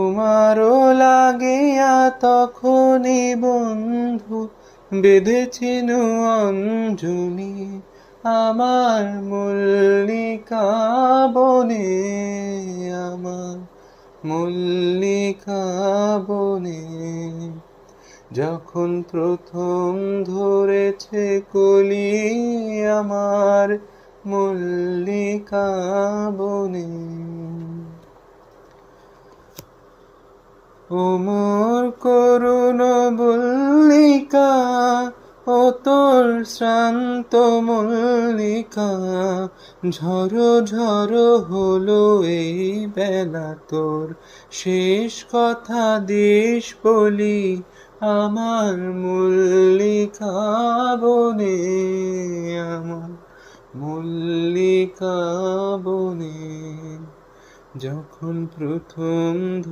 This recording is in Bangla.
তোমারও লাগিয়া তখনই বন্ধু বেঁধেছিল অঞ্জলি আমার মল্লিকা বনে, আমার মল্লিকা বনে। যখন প্রথম ধরেছে কলি আমার মল্লিকা বনে। ও মোর করুণ মল্লিকা, ও তোর শ্রান্ত মল্লিকা, ঝরো ঝরো হলো এই বেলা তোর শেষ কথা দেশ বলি আমার মল্লিকা বনে, আমার মল্লিকা বনে। যখন প্রথম